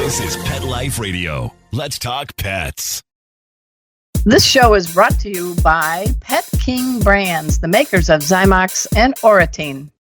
This is Pet Life Radio. Let's talk pets. This show is brought to you by Pet King Brands, the makers of Zymox and Oratine.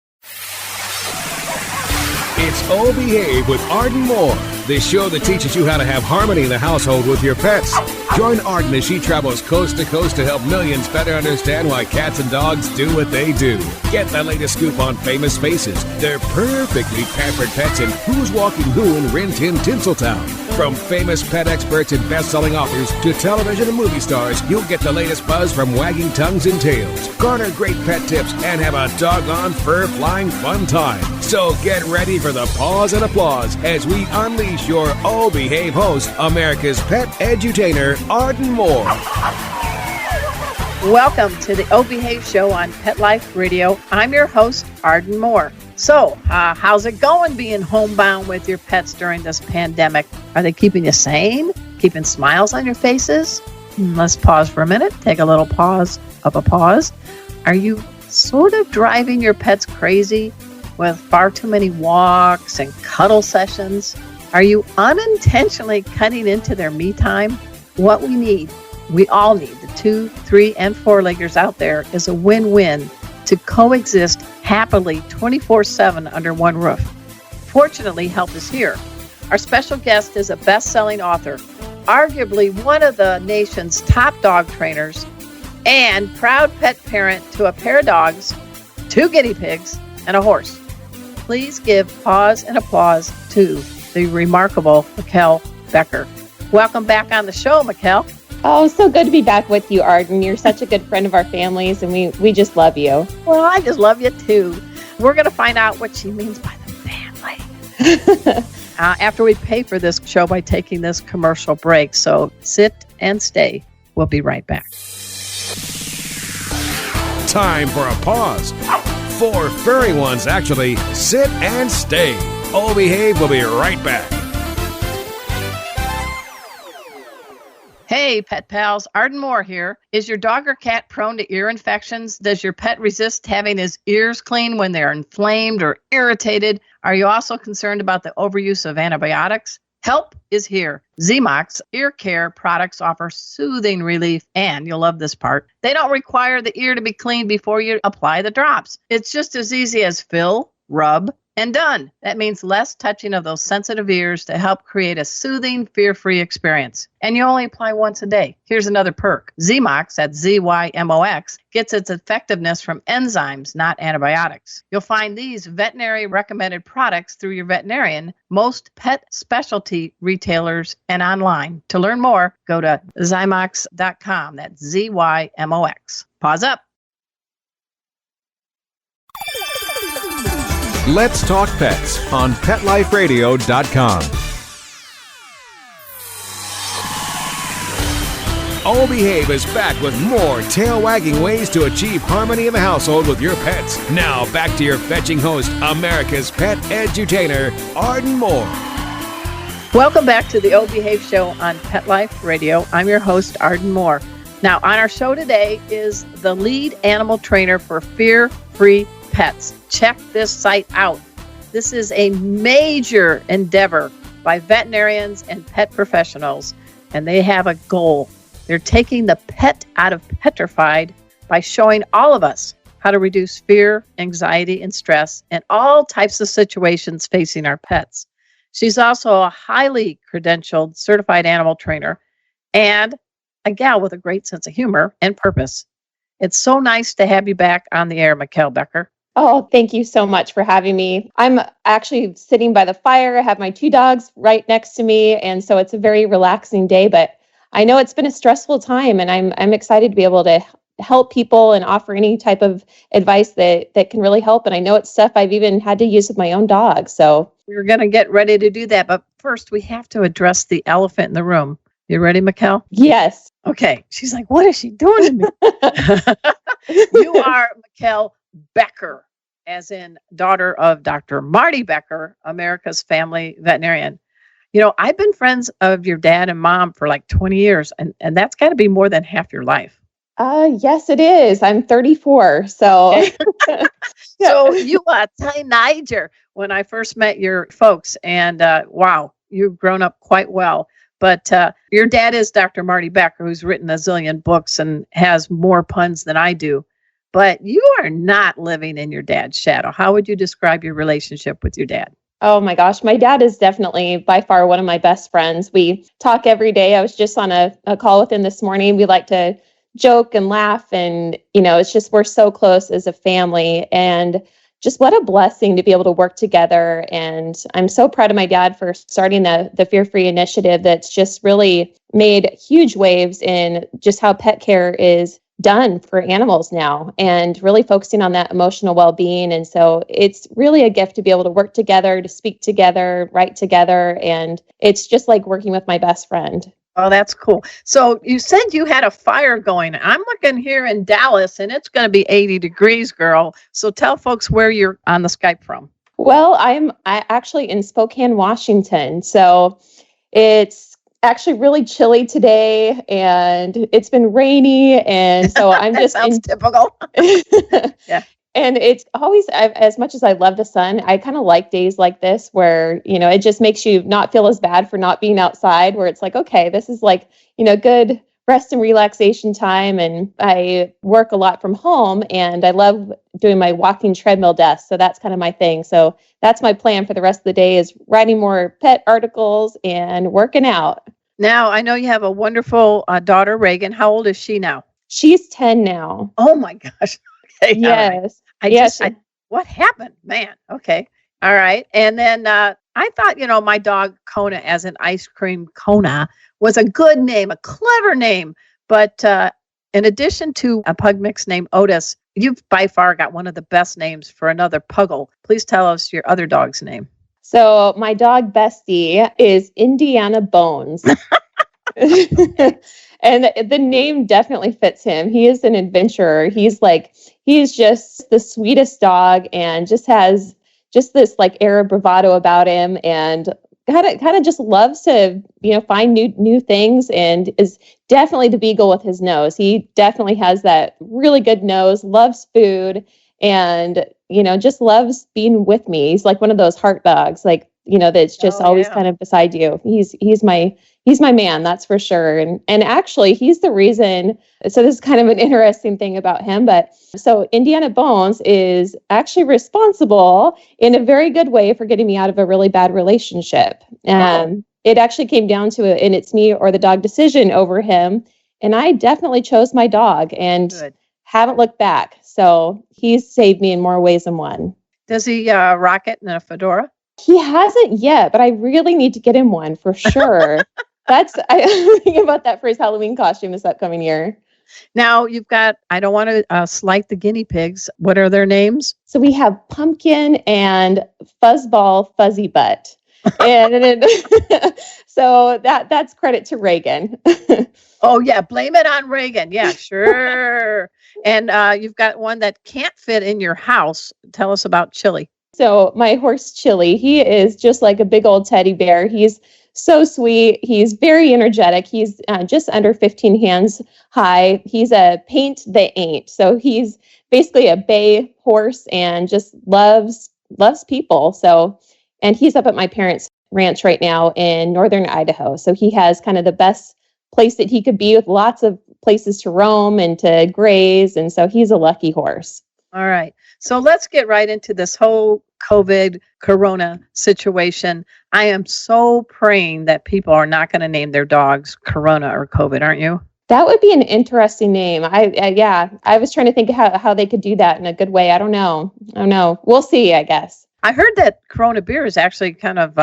It's Oh Behave with Arden Moore, the show that teaches you how to have harmony in the household with your pets. Join Arden as she travels coast to coast to help millions better understand why cats and dogs do what they do. Get the latest scoop on famous faces, their perfectly pampered pets, and who's walking who in Rin Tin Tinseltown. From famous pet experts and best-selling authors to television and movie stars, you'll get the latest buzz from wagging tongues and tails. Garner great pet tips and have a doggone fur-flying fun time. So get ready for the pause and applause as we unleash your Oh Behave host, America's pet edutainer, Arden Moore. Welcome to the Oh Behave show on Pet Life Radio. I'm your host, Arden Moore. So, how's it going being homebound with your pets during this pandemic? Are they keeping you sane? Keeping smiles on your faces? Let's pause for a minute. Take a little pause of a pause. Are you sort of driving your pets crazy with far too many walks and cuddle sessions? Are you unintentionally cutting into their me time? What we all need, the 2, 3, and 4-leggers out there, is a win-win to coexist happily 24/7 under one roof. Fortunately, help is here. Our special guest is a best-selling author, arguably one of the nation's top dog trainers, and proud pet parent to a pair of dogs, 2 guinea pigs, and a horse. Please give pause and applause to the remarkable Mikkel Becker. Welcome back on the show, Mikkel. Oh, so good to be back with you, Arden. You're such a good friend of our families, and we just love you. Well, I just love you, too. We're going to find out what she means by the family after we pay for this show by taking this commercial break. So sit and stay. We'll be right back. Time for a pause. 4 furry ones, actually. Sit and stay. Oh Behave will be right back. Hey, pet pals, Arden Moore here. Is your dog or cat prone to ear infections? Does your pet resist having his ears cleaned when they're inflamed or irritated? Are you also concerned about the overuse of antibiotics? Help is here. Zymox ear care products offer soothing relief, and you'll love this part. They don't require the ear to be cleaned before you apply the drops. It's just as easy as fill, rub, and done. That means less touching of those sensitive ears to help create a soothing, fear-free experience. And you only apply once a day. Here's another perk. Zymox, that's Z-Y-M-O-X, gets its effectiveness from enzymes, not antibiotics. You'll find these veterinary recommended products through your veterinarian, most pet specialty retailers, and online. To learn more, go to Zymox.com. That's Z-Y-M-O-X. Pause up. Let's Talk Pets on PetLifeRadio.com. Oh Behave is back with more tail-wagging ways to achieve harmony in the household with your pets. Now back to your fetching host, America's pet edutainer, Arden Moore. Welcome back to the Oh Behave show on Pet Life Radio. I'm your host, Arden Moore. Now, on our show today is the lead animal trainer for fear-free pets. Check this site out. This is a major endeavor by veterinarians and pet professionals, and they have a goal. They're taking the pet out of petrified by showing all of us how to reduce fear, anxiety, and stress in all types of situations facing our pets. She's also a highly credentialed certified animal trainer and a gal with a great sense of humor and purpose. It's so nice to have you back on the air, Mikkel Becker. Oh, thank you so much for having me. I'm actually sitting by the fire. I have my 2 dogs right next to me, and so it's a very relaxing day, but I know it's been a stressful time, and I'm excited to be able to help people and offer any type of advice that can really help. And I know it's stuff I've even had to use with my own dog. So we're going to get ready to do that. But first, we have to address the elephant in the room. You ready, Mikkel? Yes. Okay. She's like, what is she doing to me? You are Mikkel Becker, as in daughter of Dr. Marty Becker, America's family veterinarian. You know, I've been friends of your dad and mom for like 20 years, and that's got to be more than half your life. Yes, it is. I'm 34. So, So you are a teenager when I first met your folks. And wow, you've grown up quite well. But your dad is Dr. Marty Becker, who's written a zillion books and has more puns than I do. But you are not living in your dad's shadow. How would you describe your relationship with your dad? Oh my gosh, my dad is definitely by far one of my best friends. We talk every day. I was just on a call with him this morning. We like to joke and laugh, and it's just we're so close as a family, and just what a blessing to be able to work together. And I'm so proud of my dad for starting the Fear Free initiative that's just really made huge waves in just how pet care is done for animals now, and really focusing on that emotional well-being. And so it's really a gift to be able to work together, to speak together, write together. And it's just like working with my best friend. Oh, that's cool. So you said you had a fire going. I'm looking here in Dallas, and it's going to be 80 degrees, girl. So tell folks where you're on the Skype from. Well, I actually in Spokane, Washington. So it's actually really chilly today, and it's been rainy, and so I'm just sounds typical. Yeah. And it's always, as much as I love the sun, I kind of like days like this where, it just makes you not feel as bad for not being outside, where it's like, okay, this is like, good rest and relaxation time. And I work a lot from home, and I love doing my walking treadmill desk. So that's kind of my thing. So that's my plan for the rest of the day, is writing more pet articles and working out. Now, I know you have a wonderful daughter, Reagan. How old is she now? She's 10 now. Oh my gosh. Okay. Yes. What happened? Man. Okay. All right. And then I thought, my dog Kona as an ice cream Kona was a good name, a clever name. But in addition to a pug mix named Otis, you've by far got one of the best names for another puggle. Please tell us your other dog's name. So my dog Bestie is Indiana Bones. And the name definitely fits him. He is an adventurer. He's just the sweetest dog, and just has just this like air of bravado about him, and kind of just loves to, find new things, and is definitely the beagle with his nose. He definitely has that really good nose, loves food, and, just loves being with me. He's like one of those heart dogs, like, that's just always kind of beside you. He's my man, that's for sure. And actually he's the reason. So this is kind of an interesting thing about him, but so Indiana Bones is actually responsible in a very good way for getting me out of a really bad relationship. It actually came down to an it's me or the dog decision over him. And I definitely chose my dog, and haven't looked back. So he's saved me in more ways than one. Does he rock it in a fedora? He hasn't yet, but I really need to get him one for sure. I'm thinking about that for his Halloween costume this upcoming year. Now you've got, I don't want to slight the guinea pigs. What are their names? So we have Pumpkin and Fuzzball Fuzzy Butt. And so that's credit to Reagan. Oh yeah, blame it on Reagan. Yeah, sure. And you've got one that can't fit in your house. Tell us about Chili. So my horse Chili, he is just like a big old teddy bear. He's so sweet. He's very energetic. He's just under 15 hands high. He's a paint they ain't. So he's basically a bay horse, and just loves people. So, and he's up at my parents' ranch right now in northern Idaho. So he has kind of the best place that he could be, with lots of places to roam and to graze. And so he's a lucky horse. All right. So let's get right into this whole COVID corona situation. I am so praying that people are not going to name their dogs Corona or COVID, aren't you? That would be an interesting name. I was trying to think how they could do that in a good way. I don't know. We'll see, I guess. I heard that Corona beer is actually kind of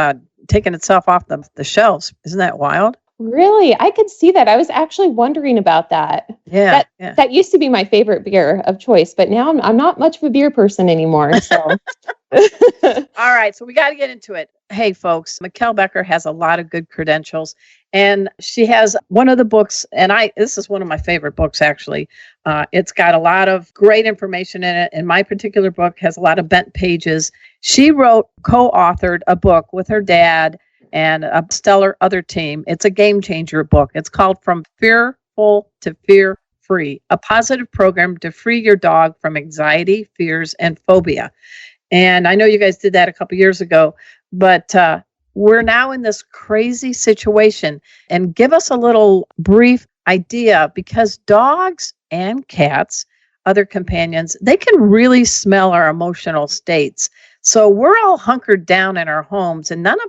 taking itself off the shelves. Isn't that wild? Really? I could see that. I was actually wondering about that. Yeah. That used to be my favorite beer of choice, but now I'm not much of a beer person anymore. So. All right. So we got to get into it. Hey, folks, Mikkel Becker has a lot of good credentials, and she has one of the books, and this is one of my favorite books, actually. It's got a lot of great information in it, and my particular book has a lot of bent pages. She co-authored a book with her dad and a stellar other team. It's a game changer book. It's called From Fearful to Fear Free, a positive program to free your dog from anxiety, fears, and phobia. And I know you guys did that a couple years ago, but we're now in this crazy situation. And give us a little brief idea, because dogs and cats, other companions, they can really smell our emotional states. So we're all hunkered down in our homes, and not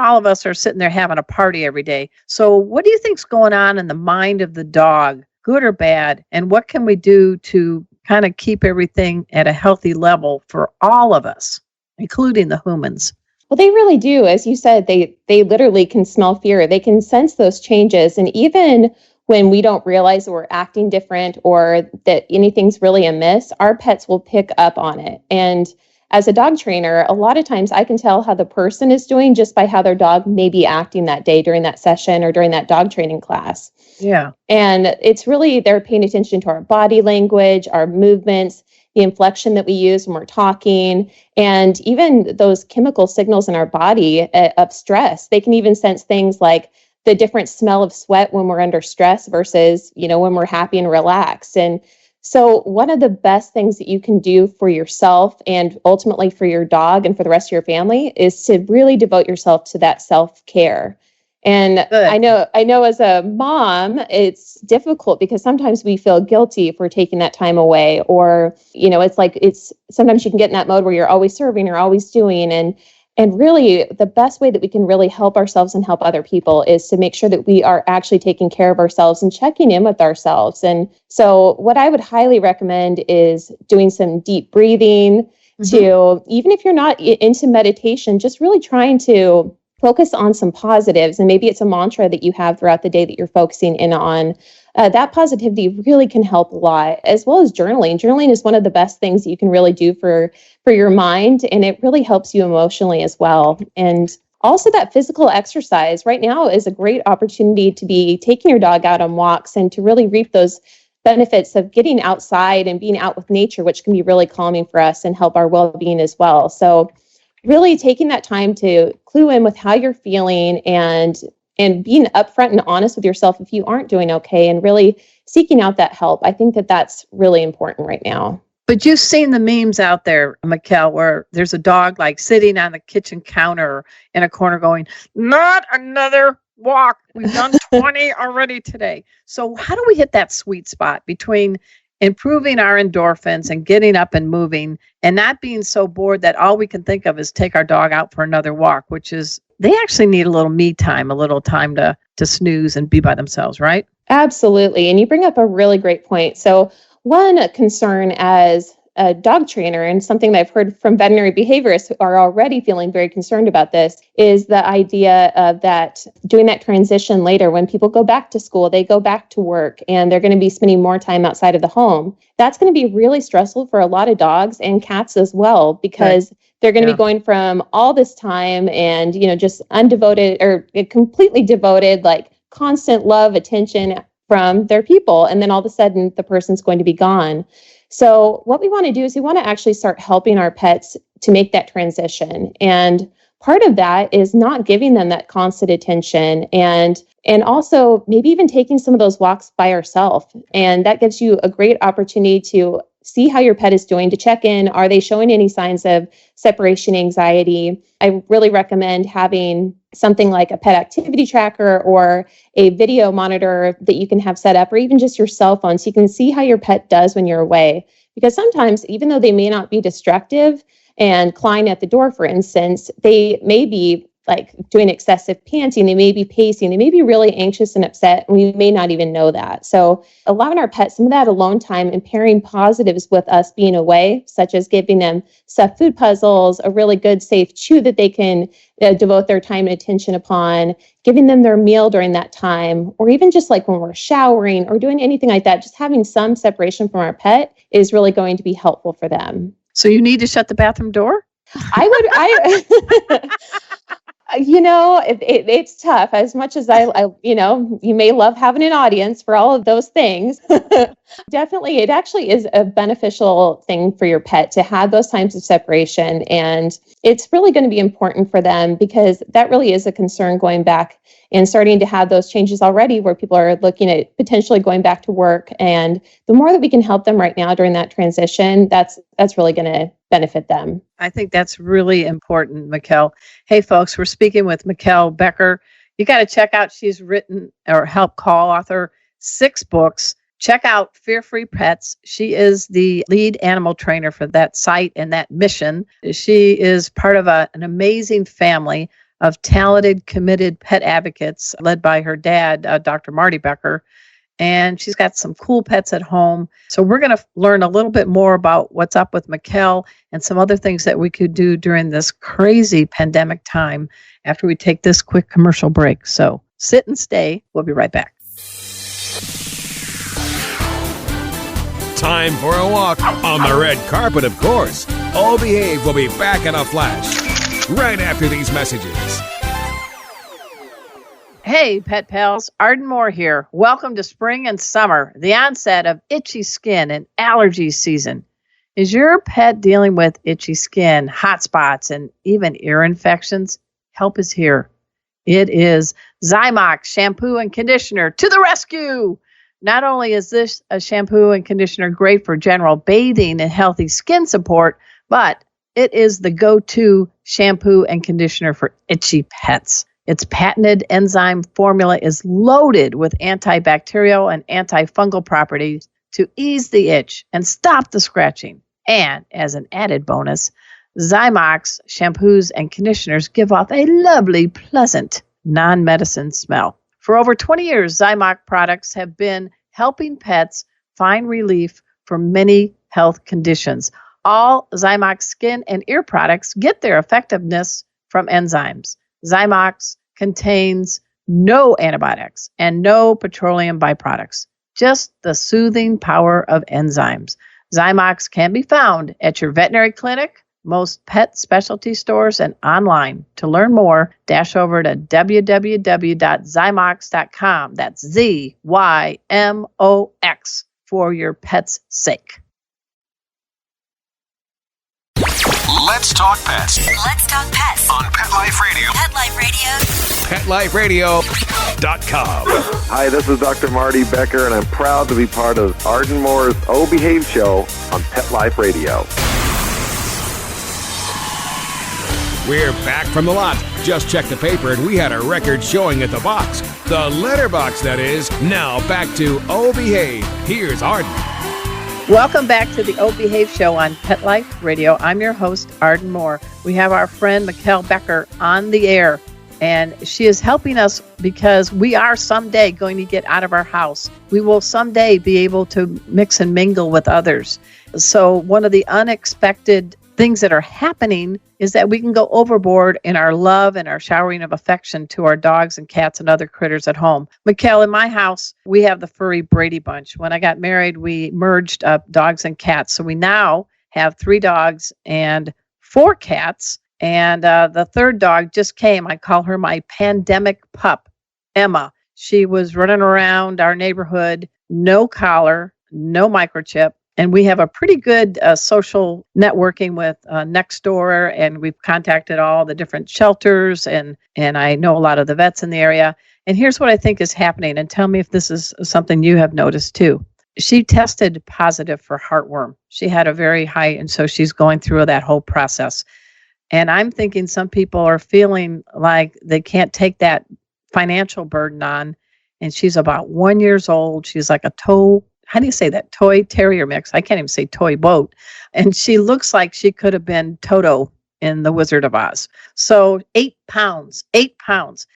all of us are sitting there having a party every day. So what do you think's going on in the mind of the dog, good or bad? And what can we do to kind of keep everything at a healthy level for all of us, including the humans? Well, they really do. As you said, they literally can smell fear. They can sense those changes. And even when we don't realize that we're acting different or that anything's really amiss, our pets will pick up on it. And as a dog trainer, a lot of times I can tell how the person is doing just by how their dog may be acting that day during that session or during that dog training class. Yeah. And it's really, they're paying attention to our body language, our movements, the inflection that we use when we're talking, and even those chemical signals in our body of stress. They can even sense things like the different smell of sweat when we're under stress versus, when we're happy and relaxed. And so one of the best things that you can do for yourself and ultimately for your dog and for the rest of your family is to really devote yourself to that self-care. And Good. I know as a mom, it's difficult because sometimes we feel guilty if we're taking that time away, or, it's sometimes you can get in that mode where you're always serving, you're always doing. And really, the best way that we can really help ourselves and help other people is to make sure that we are actually taking care of ourselves and checking in with ourselves. And so what I would highly recommend is doing some deep breathing, to, even if you're not into meditation, just really trying to focus on some positives. And maybe it's a mantra that you have throughout the day that you're focusing in on. That positivity really can help a lot, as well as journaling. Journaling is one of the best things that you can really do for your mind, and it really helps you emotionally as well. And also that physical exercise right now is a great opportunity to be taking your dog out on walks and to really reap those benefits of getting outside and being out with nature, which can be really calming for us and help our well-being as well. So really taking that time to clue in with how you're feeling and being upfront and honest with yourself if you aren't doing okay, and really seeking out that help. I think that that's really important right now. But you've seen the memes out there, Mikkel, where there's a dog like sitting on the kitchen counter in a corner going, "Not another walk. We've done 20 already today." So how do we hit that sweet spot between improving our endorphins and getting up and moving and not being so bored that all we can think of is take our dog out for another walk, which is, they actually need a little me time, a little time to snooze and be by themselves, right? Absolutely. And you bring up a really great point. So one concern as a dog trainer, and something that I've heard from veterinary behaviorists who are already feeling very concerned about this, is the idea of that doing that transition later when people go back to school, they go back to work, and they're going to be spending more time outside of the home. That's going to be really stressful for a lot of dogs and cats as well, because they're going to be going from all this time and, just undevoted or completely devoted, like constant love, attention from their people. And then all of a sudden the person's going to be gone. So what we want to do is we want to actually start helping our pets to make that transition. And part of that is not giving them that constant attention, and also maybe even taking some of those walks by yourself. And that gives you a great opportunity to see how your pet is doing, to check in. Are they showing any signs of separation anxiety? I really recommend having something like a pet activity tracker or a video monitor that you can have set up, or even just your cell phone, so you can see how your pet does when you're away. Because sometimes, even though they may not be destructive and clawing at the door, for instance, they may be like doing excessive panting, they may be pacing, they may be really anxious and upset, and we may not even know that. So allowing our pets some of that alone time and pairing positives with us being away, such as giving them stuffed food puzzles, a really good safe chew that they can devote their time and attention upon, giving them their meal during that time, or even just like when we're showering or doing anything like that, just having some separation from our pet is really going to be helpful for them. So you need to shut the bathroom door? It's tough. As much as you may love having an audience for all of those things. Definitely, it actually is a beneficial thing for your pet to have those times of separation. And it's really going to be important for them, because that really is a concern going back and starting to have those changes already where people are looking at potentially going back to work. And the more that we can help them right now during that transition, that's really going to benefit them. I think that's really important, Mikkel. Hey, folks, we're speaking with Mikkel Becker. You got to check out, she's written or helped co-author 6 books. Check out Fear Free Pets. She is the lead animal trainer for that site and that mission. She is part of an amazing family of talented, committed pet advocates led by her dad, Dr. Marty Becker. And she's got some cool pets at home. So we're going to learn a little bit more about what's up with Mikkel and some other things that we could do during this crazy pandemic time after we take this quick commercial break. So sit and stay. We'll be right back. Time for a walk on the red carpet, of course. Oh Behave will be back in a flash right after these messages. Hey, pet pals, Arden Moore here. Welcome to spring and summer, the onset of itchy skin and allergy season. Is your pet dealing with itchy skin, hot spots, and even ear infections? Help is here. It is Zymox shampoo and conditioner to the rescue. Not only is this a shampoo and conditioner great for general bathing and healthy skin support, but it is the go-to shampoo and conditioner for itchy pets. Its patented enzyme formula is loaded with antibacterial and antifungal properties to ease the itch and stop the scratching. And as an added bonus, Zymox shampoos and conditioners give off a lovely, pleasant, non-medicine smell. For over 20 years, Zymox products have been helping pets find relief from many health conditions. All Zymox skin and ear products get their effectiveness from enzymes. Zymox contains no antibiotics and no petroleum byproducts, just the soothing power of enzymes. Zymox can be found at your veterinary clinic, most pet specialty stores, and online. To learn more, dash over to www.zymox.com. That's ZYMOX for your pet's sake. Let's talk pets Let's talk pets on Pet Life Radio. Pet Life Radio. PetLifeRadio.com. Hi, this is Dr. Marty Becker, and I'm proud to be part of Arden Moore's Oh Behave show on Pet Life Radio. We're back from the lot. Just checked the paper and we had a record showing at the box. The letterbox, that is. Now back to Oh Behave. Here's Arden. Welcome back to the Oh Behave show on Pet Life Radio. I'm your host, Arden Moore. We have our friend Mikkel Becker on the air, and she is helping us because we are someday going to get out of our house. We will someday be able to mix and mingle with others. So one of the unexpected things that are happening is that we can go overboard in our love and our showering of affection to our dogs and cats and other critters at home. Mikkel, in my house, we have the furry Brady Bunch. When I got married, we merged up dogs and cats. So we now have 3 dogs and 4 cats. And the third dog just came. I call her my pandemic pup, Emma. She was running around our neighborhood, no collar, no microchip. And we have a pretty good social networking with Nextdoor, and we've contacted all the different shelters, and I know a lot of the vets in the area. And here's what I think is happening, and tell me if this is something you have noticed too. She tested positive for heartworm. She had a very high, and so she's going through that whole process. And I'm thinking some people are feeling like they can't take that financial burden on, and she's about 1 year old. She's like a how do you say that? Toy terrier mix. I can't even say toy boat. And she looks like she could have been Toto in The Wizard of Oz. So 8 pounds.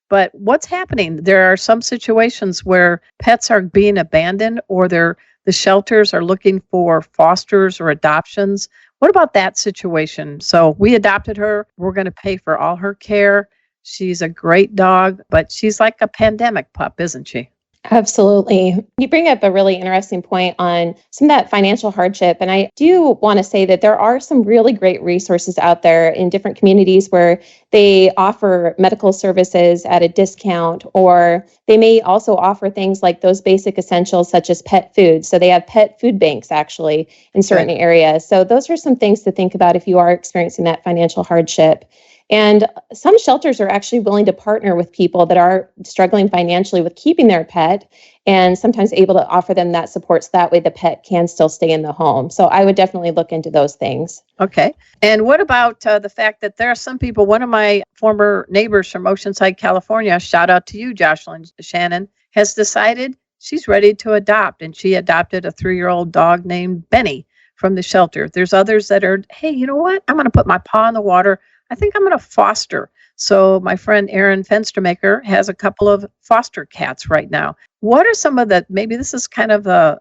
But what's happening? There are some situations where pets are being abandoned, or the shelters are looking for fosters or adoptions. What about that situation? So we adopted her. We're going to pay for all her care. She's a great dog, but she's like a pandemic pup, isn't she? Absolutely. You bring up a really interesting point on some of that financial hardship. And I do want to say that there are some really great resources out there in different communities where they offer medical services at a discount, or they may also offer things like those basic essentials such as pet food. So they have pet food banks actually in certain areas. So those are some things to think about if you are experiencing that financial hardship. And some shelters are actually willing to partner with people that are struggling financially with keeping their pet, and sometimes able to offer them that support so that way the pet can still stay in the home. So I would definitely look into those things. Okay. And what about the fact that there are some people, one of my former neighbors from Oceanside, California, shout out to you, Jocelyn Shannon, has decided she's ready to adopt, and she adopted a 3-year-old dog named Benny from the shelter. There's others that are, hey, you know what? I'm going to put my paw in the water. I think I'm going to foster. So my friend Erin Fenstermaker has a couple of foster cats right now. What are some of the, maybe this is kind of the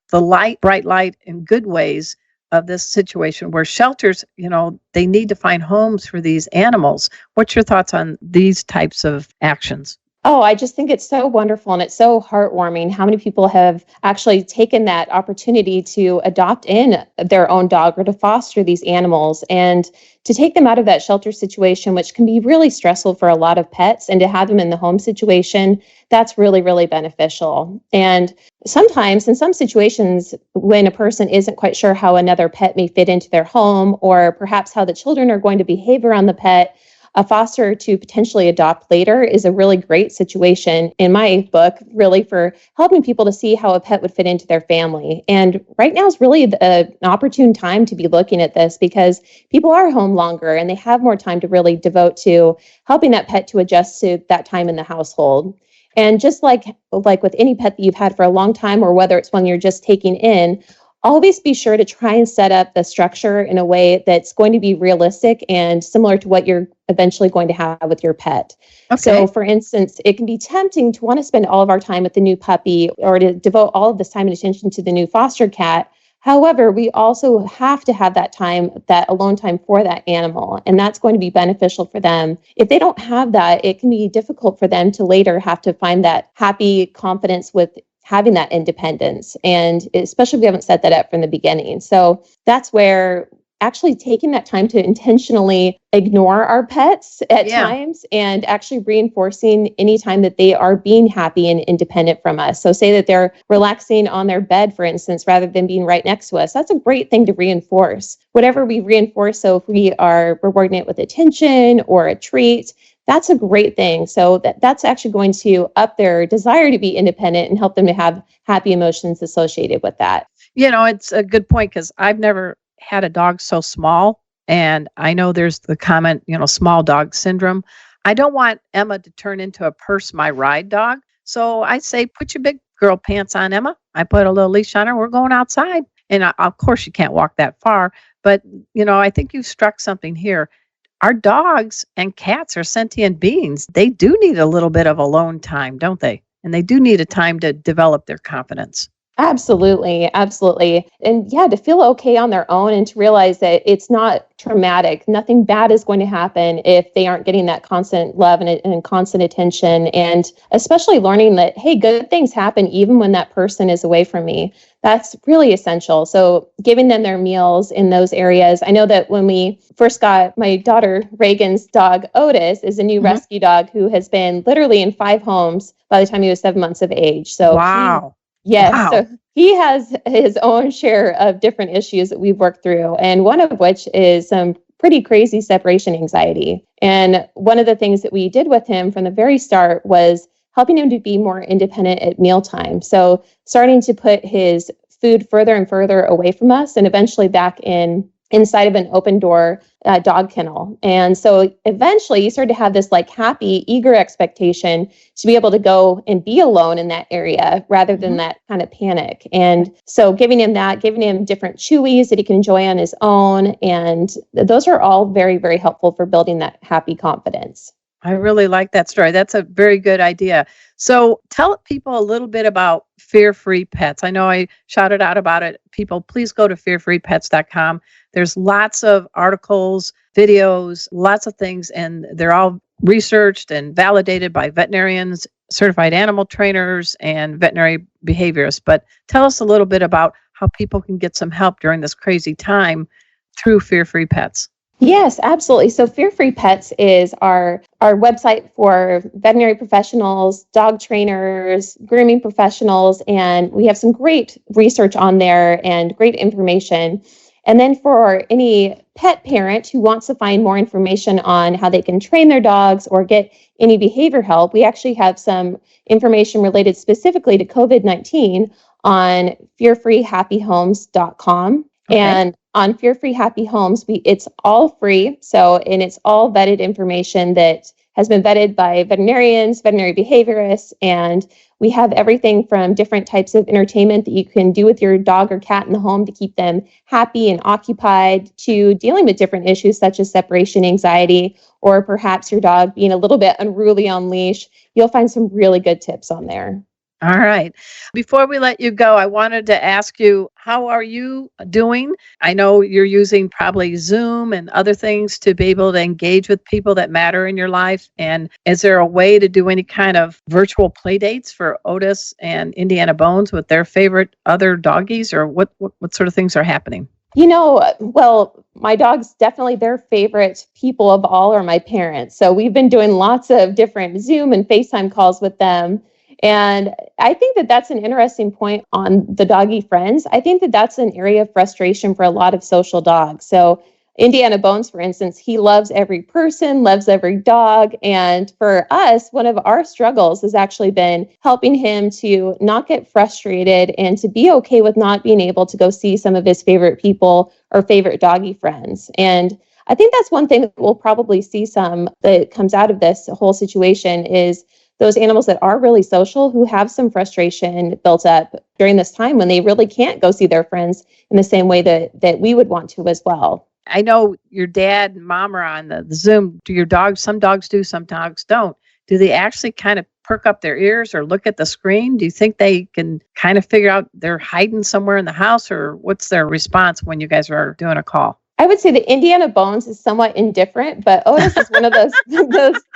bright light in good ways of this situation where shelters, they need to find homes for these animals. What's your thoughts on these types of actions? Oh, I just think it's so wonderful and it's so heartwarming how many people have actually taken that opportunity to adopt in their own dog or to foster these animals and to take them out of that shelter situation, which can be really stressful for a lot of pets, and to have them in the home situation, that's really, really beneficial. And sometimes in some situations, when a person isn't quite sure how another pet may fit into their home, or perhaps how the children are going to behave around the pet, a foster to potentially adopt later is a really great situation in my book, really for helping people to see how a pet would fit into their family. And right now is really an opportune time to be looking at this because people are home longer and they have more time to really devote to helping that pet to adjust to that time in the household. And just like with any pet that you've had for a long time, or whether it's one you're just taking in, always be sure to try and set up the structure in a way that's going to be realistic and similar to what you're eventually going to have with your pet. Okay. So, for instance, it can be tempting to want to spend all of our time with the new puppy or to devote all of this time and attention to the new foster cat. However, we also have to have that time, that alone time for that animal, and that's going to be beneficial for them. If they don't have that, it can be difficult for them to later have to find that happy confidence with having that independence, and especially if we haven't set that up from the beginning. So that's where actually taking that time to intentionally ignore our pets at times and actually reinforcing any time that they are being happy and independent from us. So say that they're relaxing on their bed, for instance, rather than being right next to us. That's a great thing to reinforce. Whatever we reinforce, so if we are rewarding it with attention or a treat, that's a great thing. So that's actually going to up their desire to be independent and help them to have happy emotions associated with that. It's a good point because I've never had a dog so small. And I know there's the comment, small dog syndrome. I don't want Emma to turn into a purse my ride dog. So I say, put your big girl pants on, Emma. I put a little leash on her. We're going outside. And of course, you can't walk that far. But, I think you've struck something here. Our dogs and cats are sentient beings. They do need a little bit of alone time, don't they? And they do need a time to develop their confidence. Absolutely. Absolutely. And to feel okay on their own and to realize that it's not traumatic. Nothing bad is going to happen if they aren't getting that constant love and constant attention. And especially learning that, hey, good things happen even when that person is away from me. That's really essential. So giving them their meals in those areas. I know that when we first got my daughter Reagan's dog, Otis, is a new rescue dog who has been literally in 5 homes by the time he was 7 months of age. So wow. Yes. Wow. So he has his own share of different issues that we've worked through. And one of which is some pretty crazy separation anxiety. And one of the things that we did with him from the very start was helping him to be more independent at mealtime. So starting to put his food further and further away from us and eventually back inside of an open door dog kennel. And so eventually you start to have this happy, eager expectation to be able to go and be alone in that area rather than that kind of panic. And so giving him different chewies that he can enjoy on his own. And those are all very, very helpful for building that happy confidence. I really like that story. That's a very good idea. So tell people a little bit about Fear-Free Pets. I know I shouted out about it. People, please go to fearfreepets.com. There's lots of articles, videos, lots of things, and they're all researched and validated by veterinarians, certified animal trainers, and veterinary behaviorists. But tell us a little bit about how people can get some help during this crazy time through Fear-Free Pets. Yes, absolutely. So Fear-Free Pets is our website for veterinary professionals, dog trainers, grooming professionals, and we have some great research on there and great information. And then for any pet parent who wants to find more information on how they can train their dogs or get any behavior help, we actually have some information related specifically to COVID-19 on fearfreehappyhomes.com. Okay. And on Fear Free Happy Homes, it's all free. And it's all vetted information that has been vetted by veterinarians, veterinary behaviorists, and we have everything from different types of entertainment that you can do with your dog or cat in the home to keep them happy and occupied, to dealing with different issues such as separation anxiety, or perhaps your dog being a little bit unruly on leash. You'll find some really good tips on there. All right. Before we let you go, I wanted to ask you, how are you doing? I know you're using probably Zoom and other things to be able to engage with people that matter in your life. And is there a way to do any kind of virtual play dates for Otis and Indiana Bones with their favorite other doggies, or what sort of things are happening? Well, my dogs, definitely their favorite people of all are my parents. So we've been doing lots of different Zoom and FaceTime calls with them. And I think that that's an interesting point on the doggy friends. I think that that's an area of frustration for a lot of social dogs. So Indiana Bones, for instance, he loves every person, loves every dog. And for us, one of our struggles has actually been helping him to not get frustrated and to be okay with not being able to go see some of his favorite people or favorite doggy friends. And I think that's one thing that we'll probably see some that comes out of this whole situation is those animals that are really social who have some frustration built up during this time when they really can't go see their friends in the same way that we would want to as well. I know your dad and mom are on the Zoom. Do your dogs, some dogs do, some dogs don't. Do they actually kind of perk up their ears or look at the screen? Do you think they can kind of figure out they're hiding somewhere in the house, or what's their response when you guys are doing a call? I would say the Indiana Bones is somewhat indifferent, but Otis is one of those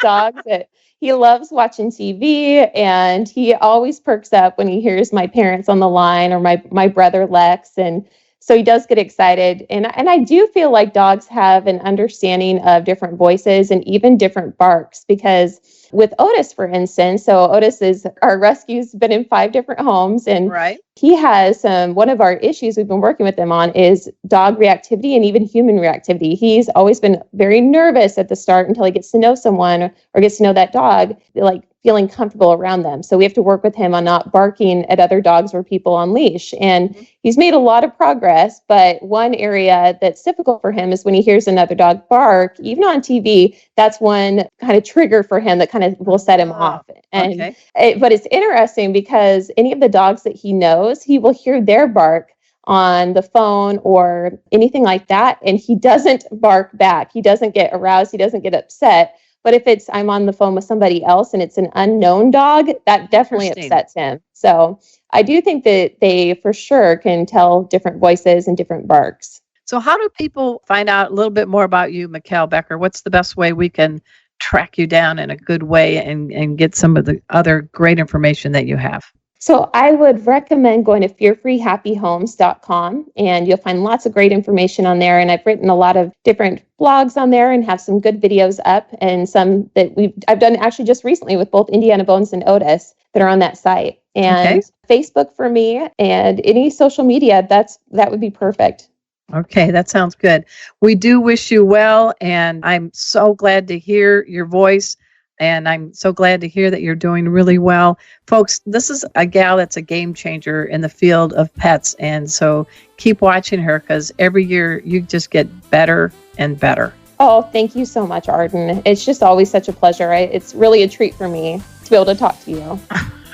dogs that he loves watching TV, and he always perks up when he hears my parents on the line or my brother Lex. And so he does get excited. And I do feel like dogs have an understanding of different voices and even different barks, because with Otis, for instance, so Otis is our rescue's been in 5 different homes, and right. He has one of our issues we've been working with him on is dog reactivity and even human reactivity. He's always been very nervous at the start until he gets to know someone or gets to know that dog, like feeling comfortable around them. So we have to work with him on not barking at other dogs or people on leash. And he's made a lot of progress, but one area that's difficult for him is when he hears another dog bark, even on TV, that's one kind of trigger for him that kind of will set him off. And but it's interesting because any of the dogs that he knows, he will hear their bark on the phone or anything like that, and he doesn't bark back. He doesn't get aroused. He doesn't get upset. But if I'm on the phone with somebody else and it's an unknown dog, that definitely upsets him. So I do think that they for sure can tell different voices and different barks. So how do people find out a little bit more about you, Mikkel Becker? What's the best way we can track you down in a good way and get some of the other great information that you have? So I would recommend going to fearfreehappyhomes.com, and you'll find lots of great information on there. And I've written a lot of different blogs on there and have some good videos up, and some that I've done actually just recently with both Indiana Bones and Otis that are on that site. And Facebook for me, and any social media, that would be perfect. Okay, that sounds good. We do wish you well, and I'm so glad to hear your voice. And I'm so glad to hear that you're doing really well. Folks, this is a gal that's a game changer in the field of pets. And so keep watching her, because every year you just get better and better. Oh, thank you so much, Arden. It's just always such a pleasure. It's really a treat for me to be able to talk to you.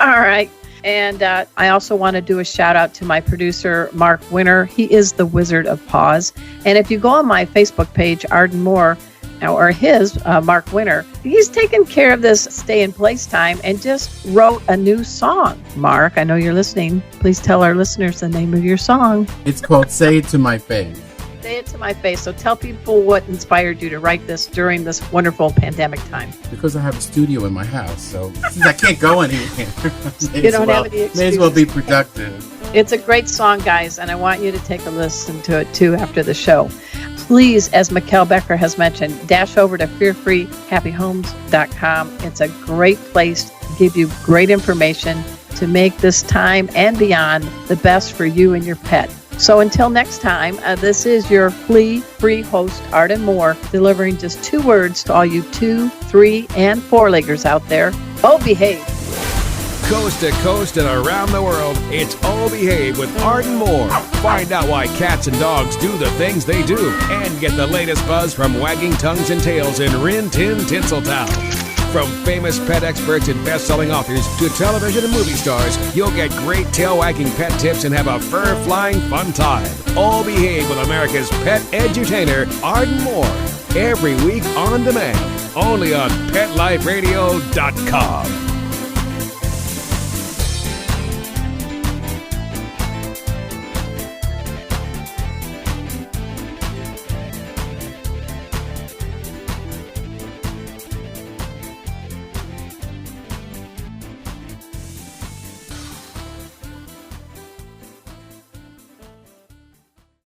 All right. And I also want to do a shout out to my producer, Mark Winter. He is the Wizard of Paws. And if you go on my Facebook page, Arden Moore, or his, Mark Winter, he's taken care of this stay in place time and just wrote a new song. Mark, I know you're listening. Please tell our listeners the name of your song. It's called Say It to My Face. Say It to My Face. So tell people what inspired you to write this during this wonderful pandemic time. Because I have a studio in my house, so since I can't go anywhere, you don't have any excuses. May as well be productive. It's a great song, guys, and I want you to take a listen to it, too, after the show. Please, as Mikkel Becker has mentioned, dash over to fearfreehappyhomes.com. It's a great place to give you great information to make this time and beyond the best for you and your pet. So until next time, this is your flea-free host, Arden Moore, delivering just 2 words to all you 2, 3, and 4-leggers out there. Oh, behave. Coast to coast and around the world, it's Oh Behave with Arden Moore. Find out why cats and dogs do the things they do and get the latest buzz from wagging tongues and tails in Rin Tin Tinseltown. From famous pet experts and best-selling authors to television and movie stars, you'll get great tail-wagging pet tips and have a fur-flying fun time. All Behave with America's pet edutainer, Arden Moore. Every week on demand, only on PetLifeRadio.com.